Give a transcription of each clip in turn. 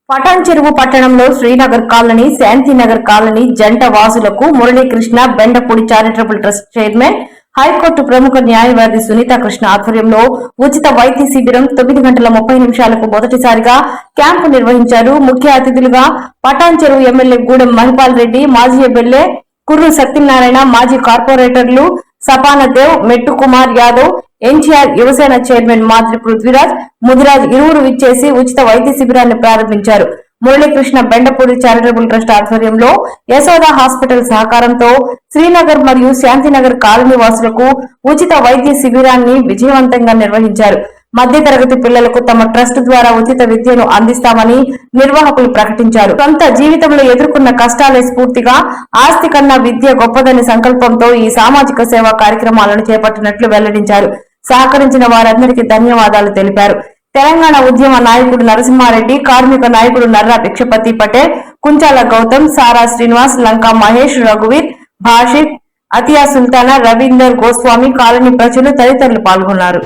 పటాన్ చెరువు పట్టణంలో Srinagar colony, Shantinagar colony జంట వాసులకు Muralikrishna Bendapudi charitable trust chairman, high court ప్రముఖ న్యాయవాది సునీతా కృష్ణ ఆధ్వర్యంలో ఉచిత వైద్య శిబిరం 9:30 మొదటిసారిగా క్యాంపు నిర్వహించారు. ముఖ్య అతిథులుగా పటాన్ చెరువు ఎమ్మెల్యే గూడెం మహిపాల్ రెడ్డి, మాజీ ఎమ్మెల్యే కుర్రు సత్యనారాయణ, మాజీ కార్పొరేటర్లు సపానదేవ్, మెట్టు కుమార్ యాదవ్, ఎన్టీఆర్ యువసేన చైర్మన్ మాద్రి పృథ్వీరాజ్, ముదిరాజ్ ఇరువురు విచ్చేసి ఉచిత వైద్య శిబిరాన్ని ప్రారంభించారు. మురళీకృష్ణ బెండపూడి చారిటబుల్ ట్రస్ట్ ఆధ్వర్యంలో యశోద హాస్పిటల్ సహకారంతో శ్రీనగర్ మరియు శాంతినగర్ కాలనీ వాసులకు ఉచిత వైద్య శిబిరాన్ని విజయవంతంగా నిర్వహించారు. మధ్యతరగతి పిల్లలకు తమ ట్రస్ట్ ద్వారా ఉచిత విద్యను అందిస్తామని నిర్వాహకులు ప్రకటించారు. సొంత జీవితంలో ఎదుర్కొన్న కష్టాలే స్ఫూర్తిగా, ఆస్తి కన్నా విద్య గొప్పదని సంకల్పంతో ఈ సామాజిక సేవా కార్యక్రమాలను చేపట్టినట్లు వెల్లడించారు. సహకరించిన వారందరికీ ధన్యవాదాలు తెలిపారు. తెలంగాణ ఉద్యమ నాయకుడు నరసింహారెడ్డి, కార్మిక నాయకుడు నర్రా భిక్షపతి పటేల్, కుంచాల గౌతమ్, సారా శ్రీనివాస్, లంకా మహేష్, రఘువీర్, భాషిత్, అతియా సుల్తానా, రవీందర్ గోస్వామి, కాలనీ ప్రజలు తదితరులు పాల్గొన్నారు.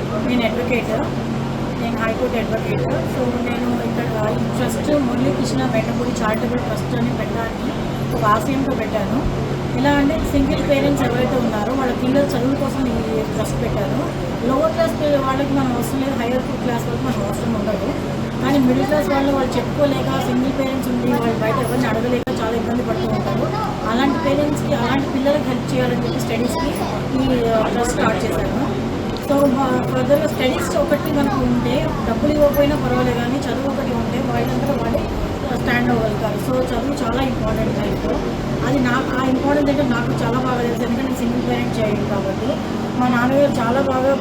సో నేను ఇక్కడ ఈ trust Muralikrishna Bendapudi charitable trust అని పెట్టడానికి ఒక ఆశయంతో పెట్టాను. ఎలా అంటే సింగిల్ పేరెంట్స్ ఎవరైతే ఉన్నారో వాళ్ళ పిల్లల చదువుల కోసం ఈ ట్రస్ట్ పెట్టారు. లోవర్ క్లాస్ వాళ్ళకి మనం అవసరం లేదు, హైయర్ క్లాస్ వాళ్ళకి మనం అవసరం ఉండదు. కానీ మిడిల్ క్లాస్ వాళ్ళు చెప్పుకోలేక, సింగిల్ పేరెంట్స్ ఉండి వాళ్ళు బయట ఎవరిని అడగలేక చాలా ఇబ్బంది పడుతూ ఉంటారు. అలాంటి పేరెంట్స్కి, అలాంటి పిల్లలకి హెల్ప్ చేయాలని చెప్పి స్టడీస్కి ఈ ట్రస్ట్ స్టార్ట్ చేశాను. సో ఫర్దర్గా స్టడీస్ ఒకటి మనకు ఉంటే, డబ్బులు ఇవ్వకపోయినా పర్వాలేదు, కానీ చదువు ఒకటి ఉంటే వాళ్ళందరూ వాళ్ళు స్టాండ్ అవ్వగలుగుతారు. సో చదువు చాలా ఇంపార్టెంట్ లైఫ్లో. అది నాకు ఆ ఇంపార్టెన్స్ అంటే నాకు చాలా బాగా తెలుసు, ఎందుకంటే నేను సింగిల్ పేరెంట్ చేయాలి కాబట్టి. మా నాన్నగారు చాలా బాగా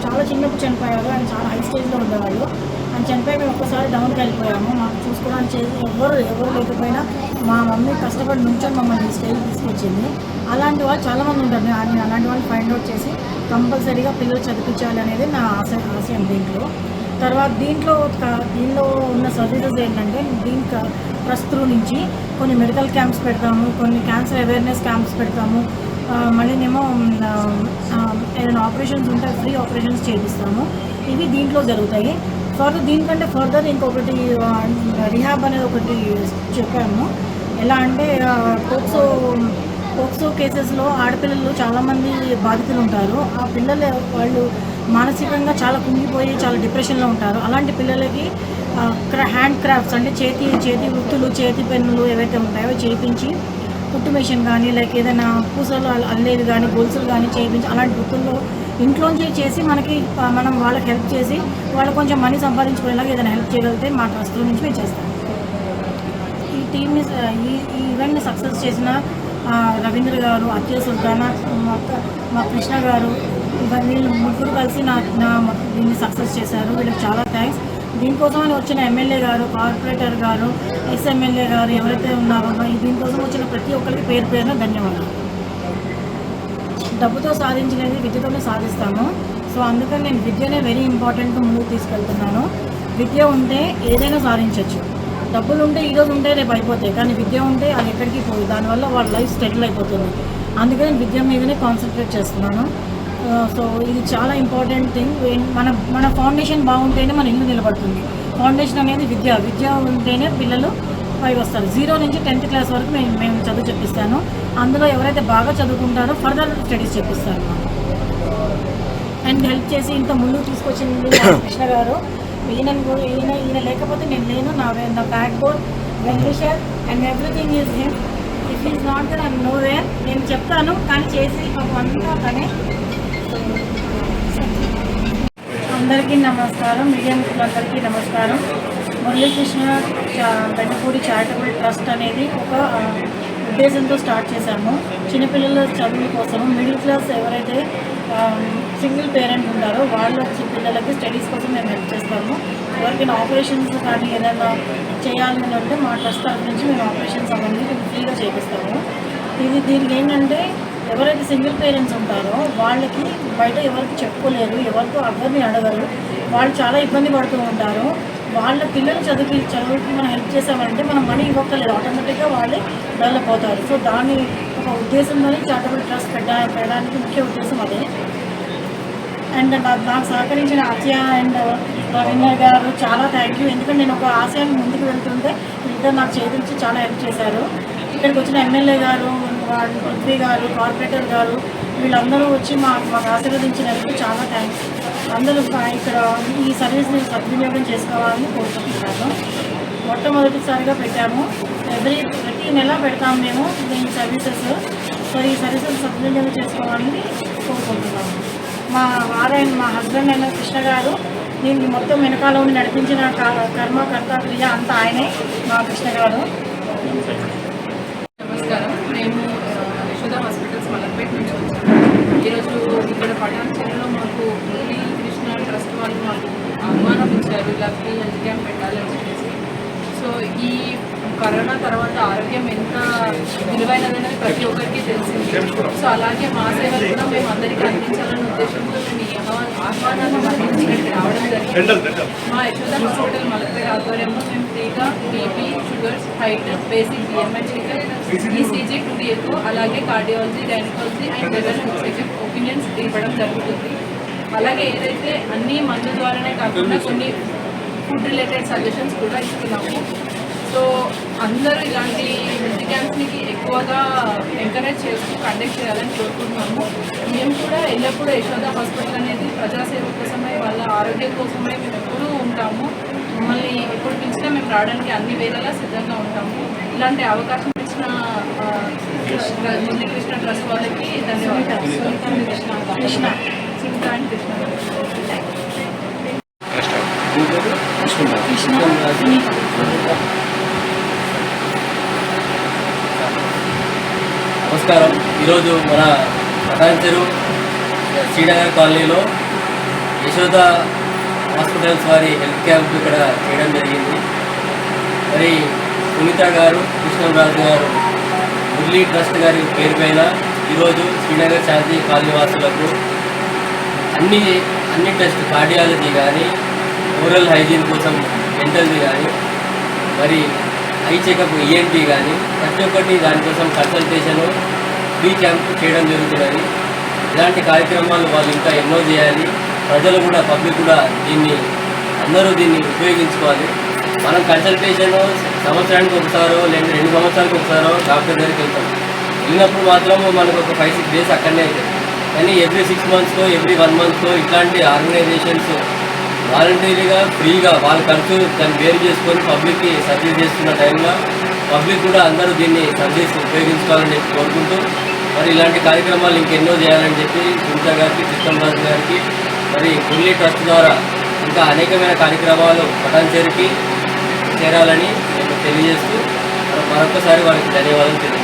చాలా చిన్నప్పుడు చనిపోయారు. ఆయన చాలా హై స్టేజ్లో ఉండేవాళ్ళు. ఆయన చనిపోయి మేము ఒక్కసారి డౌన్కి వెళ్ళిపోయాము. మాకు చూసుకోవడానికి చేసి ఎవరు లేకపోయినా మా మమ్మీ కష్టపడి నుంచొని మమ్మల్ని స్టేజ్ తీసుకొచ్చింది. అలాంటి వాళ్ళు చాలామంది ఉంటారు. నేను అలాంటి వాళ్ళు ఫైండ్ అవుట్ చేసి కంపల్సరీగా పిల్లలు చదివించాలి అనేది నా ఆశయం దీంట్లో. తర్వాత దీంట్లో ఉన్న సర్వీసెస్ ఏంటంటే, దీనికి ట్రస్ట్ నుంచి కొన్ని మెడికల్ క్యాంప్స్ పెడతాము, కొన్ని క్యాన్సర్ అవేర్నెస్ క్యాంప్స్ పెడతాము, మళ్ళీనేమో ఏదైనా ఆపరేషన్స్ ఉంటే ఫ్రీ ఆపరేషన్స్ చేపిస్తాము. ఇవి దీంట్లో జరుగుతాయి. దీనికంటే ఫర్దర్ ఇంకొకటి రిహాబ్ అనేది ఒకటి చెప్పాము. ఎలా అంటే పోక్సో కేసెస్లో ఆడపిల్లలు చాలామంది బాధితులు ఉంటారు. ఆ పిల్లలు వాళ్ళు మానసికంగా చాలా కుంగిపోయి చాలా డిప్రెషన్లో ఉంటారు. అలాంటి పిల్లలకి హ్యాండ్ క్రాఫ్ట్స్ అంటే చేతి వృత్తులు, చేతి పెన్నులు ఏవైతే ఉంటాయో చేయించి, కుట్టు మిషన్ కానీ లైక్ ఏదైనా పూసలు అల్లేవి కానీ, గొలుసులు కానీ చేయించి, అలాంటి వృత్తుల్లో ఇంట్లోంచి చేసి మనం వాళ్ళకి హెల్ప్ చేసి వాళ్ళు కొంచెం మనీ సంపాదించుకునేలాగా ఏదైనా హెల్ప్ చేయగలిగితే మా ట్రస్ట్ నుంచి మేము చేస్తాం. ఈ టీమ్ని ఈ ఈవెంట్ని సక్సెస్ చేసిన రవీంద్ర గారు, అత్య సుల్తానా, మా కృష్ణ గారు, వీళ్ళు ముగ్గురు కలిసి దీన్ని సక్సెస్ చేశారు. వీళ్ళకి చాలా థ్యాంక్స్. దీనికోసమని వచ్చిన ఎమ్మెల్యే గారు, కార్పొరేటర్ గారు, ఎమ్మెల్యే గారు ఎవరైతే ఉన్నారో దీనికోసం వచ్చిన ప్రతి ఒక్కరికి పేరున ధన్యవాదాలు. డబ్బుతో సాధించినది విద్యతోనే సాధిస్తాము. సో అందుకని నేను విద్యనే వెరీ ఇంపార్టెంట్ ముందుకు తీసుకెళ్తున్నాను. విద్య ఉంటే ఏదైనా సాధించవచ్చు. డబ్బులు ఉంటే ఈరోజు ఉంటే రేపు అయిపోతాయి, కానీ విద్య ఉంటే అది ఎక్కడికి పోయి దానివల్ల వాళ్ళ లైఫ్ సెటిల్ అయిపోతుంది. అందుకని విద్య మీదనే కాన్సన్ట్రేట్ చేస్తున్నాను. సో ఇది చాలా ఇంపార్టెంట్ థింగ్. మన ఫౌండేషన్ బాగుంటేనే మన ఇల్లు నిలబడుతుంది. ఫౌండేషన్ అనేది విద్య ఉంటేనే పిల్లలు పైకి వస్తారు. 0 నుంచి 10th క్లాస్ వరకు మేము చదువు చెప్పిస్తాను. అందులో ఎవరైతే బాగా చదువుకుంటారో ఫర్దర్ స్టడీస్ చెప్పిస్తాను. అండ్ హెల్ప్ చేసి ఇంత ముందుకు తీసుకొచ్చింది కృష్ణ గారు. ఈయన లేకపోతే నేను లేను. నా backbone wellwisher and everything is him. If is not there I'm nowhere. నేను చెప్తాను కానీ చేసి ఒక అంతా తనే. అందరికీ నమస్కారం, మీడియా మిత్రులందరికీ నమస్కారం. మురళీకృష్ణ బెండపూడి చారిటబుల్ ట్రస్ట్ అనేది ఒక ఉద్దేశంతో స్టార్ట్ చేశాము. చిన్నపిల్లల చదువుల కోసం, మిడిల్ క్లాస్ ఎవరైతే సింగిల్ పేరెంట్ ఉంటారో వాళ్ళ పిల్లలకి స్టడీస్ కోసం మేము హెల్ప్ చేస్తాము. ఎవరికైనా ఆపరేషన్స్ కానీ ఏదైనా చేయాలి అంటే మా ట్రస్ట్ తరఫు నుంచి మేము ఆపరేషన్స్ అవన్నీ ఫ్రీగా చేపిస్తాము. దీనికి ఏంటంటే, ఎవరైతే సింగిల్ పేరెంట్స్ ఉంటారో వాళ్ళకి బయట ఎవరికి చెప్పుకోలేరు, ఎవరితో అందరినీ అడగరు, వాళ్ళు చాలా ఇబ్బంది పడుతూ ఉంటారు. వాళ్ళ పిల్లలు చదువుకి మనం హెల్ప్ చేసామంటే మనం మనీ ఇవ్వక్కర్లేదు, ఆటోమేటిక్గా వాళ్ళే డెవలప్ అవుతారు. సో దాని ఒక ఉద్దేశంలోనే చారిటబుల్ ట్రస్ట్ పెట్టడానికి ముఖ్య ఉద్దేశం అదే. అండ్ నాకు సహకరించిన అత్య అండ్ రవీందర్ గారు చాలా థ్యాంక్ యూ. ఎందుకంటే నేను ఒక ఆశయాన్ని ముందుకు వెళ్తుంటే వీళ్ళిద్దరు నాకు చేయించి చాలా హెల్ప్ చేశారు. ఇక్కడికి వచ్చిన ఎమ్మెల్యే గారు, పృథ్వీ గారు, కార్పొరేటర్ గారు వీళ్ళందరూ వచ్చి మాకు ఆశీర్వదించినందుకు చాలా థ్యాంక్స్. అందరూ ఇక్కడ ఈ సర్వీస్ని సద్వినియోగం చేసుకోవాలని కోరుకుంటున్నాను. మొట్టమొదటిసారిగా పెట్టాము. ప్రతి నెల పెడతాము మేము దీని సర్వీసెస్. సో ఈ సర్వీసెస్ సద్వినియోగం చేసుకోవాలని కోరుకుంటున్నాము. మా హస్బెండ్ అయిన కృష్ణ గారు దీనికి మొత్తం వెనకాల ఉండి నడిపించిన కర్మకర్త క్రియ అంతా ఆయనే, మా కృష్ణ గారు. నమస్కారం. మేము యశోద హాస్పిటల్స్ మలక్పేట నుంచి వచ్చాము. ఈరోజు ఇక్కడ పటాన్చెరులో మాకు మురళీ కృష్ణ ట్రస్ట్ వాళ్ళు మాకు ఆహ్వానం ఇచ్చారు, ఇలా ఫ్రీ హెల్త్ క్యాంప్ పెట్టాలని చెప్పేసి. సో ఈ కరోనా తర్వాత ఆరోగ్యం ఎంత విలువైనదనేది ప్రతి ఒక్కరికి తెలిసింది. సో అలాగే మా సేవలు కూడా మేము అందరికీ అందించాలనే ఉద్దేశంతో మేము ఈ ఆహ్వానాన్ని మరణించినట్టు రావడం జరిగింది. మా యశోద హాస్పిటల్ మలక్పేట ఆధ్వర్యంలో మేము ఫ్రీగా BP, sugars, height, basic BMI checkup, ECG, టూడీఎఫ్, అలాగే cardiology, gynaecology and general health checkup opinions ఇవ్వడం జరుగుతుంది. అలాగే ఏదైతే అన్ని మందు ద్వారానే కాకుండా కొన్ని ఫుడ్ రిలేటెడ్ సజెషన్స్ కూడా ఇస్తున్నాము. సో అందరూ ఇలాంటి హెల్త్ క్యాంప్స్ని ఎక్కువగా ఎంకరేజ్ చేస్తూ కండక్ట్ చేయాలని కోరుకుంటున్నాము. మేము కూడా ఎల్లప్పుడూ యశోద హాస్పిటల్ అనేది ప్రజాసేవ కోసమై, వాళ్ళ ఆరోగ్యం కోసమై మేము ఎప్పుడూ ఉంటాము. మమ్మల్ని ఎప్పుడు పిలిచినా మేము రావడానికి అన్ని వేళలా సిద్ధంగా ఉంటాము. ఇలాంటి అవకాశం ఇచ్చిన మురళీకృష్ణ ట్రస్ట్ వాళ్ళకి ధన్యవాదాలు. కృష్ణ నమస్కారం. ఈరోజు మన పటాన్చెరు శ్రీనగర్ కాలనీలో యశోద హాస్పిటల్స్ వారి హెల్త్ క్యాంప్ ఇక్కడ చేయడం జరిగింది. మరి సునీత గారు, కృష్ణరాజు గారు, మురళీ ట్రస్ట్ గారి పేరు పైన ఈరోజు శ్రీనగర్ శాంతి కాలనీ వాసులకు అన్ని టెస్ట్, కార్డియాలజీ కానీ, ఓరల్ హైజీన్ కోసం డెంటల్ది కానీ, మరి ఐ చెకప్, ఈఎన్టీ కానీ ప్రతి ఒక్కటి దానికోసం కన్సల్టేషను ఫ్రీ క్యాంప్ చేయడం జరుగుతున్నది. ఇలాంటి కార్యక్రమాలు వాళ్ళు ఇంకా ఎన్నో చేయాలి. ప్రజలు కూడా, పబ్లిక్ కూడా అందరూ దీన్ని ఉపయోగించుకోవాలి. మనం కన్సల్టేషను సంవత్సరానికి ఒకసారో లేదా 2 సంవత్సరాలకు ఒకసారో డాక్టర్ దగ్గరికి వెళ్ళినప్పుడు మాత్రం మనకు ఒక 5-6 డేస్ అక్కడనే అవుతాయి. కానీ ఎవ్రీ 6 మంత్స్కో, ఎవ్రీ 1 మంత్కో ఇట్లాంటి ఆర్గనైజేషన్స్ వాలంటరీగా ఫ్రీగా వాళ్ళ ఖర్చు దాన్ని వేరు చేసుకొని పబ్లిక్కి సర్వీస్ చేస్తున్న టైంలో పబ్లిక్ కూడా అందరూ దీన్ని సర్వీస్ ఉపయోగించుకోవాలని చెప్పి కోరుకుంటూ, మరి ఇలాంటి కార్యక్రమాలు ఇంకెన్నో చేయాలని చెప్పి సునీత గారికి, కృష్ణరాజు గారికి, మరి మురళీ ట్రస్ట్ ద్వారా ఇంకా అనేకమైన కార్యక్రమాలు పటాన్చెరుకి చేరాలని నేను తెలియజేస్తూ మరొకసారి వారికి ధన్యవాదాలు తెలియజేస్తాను.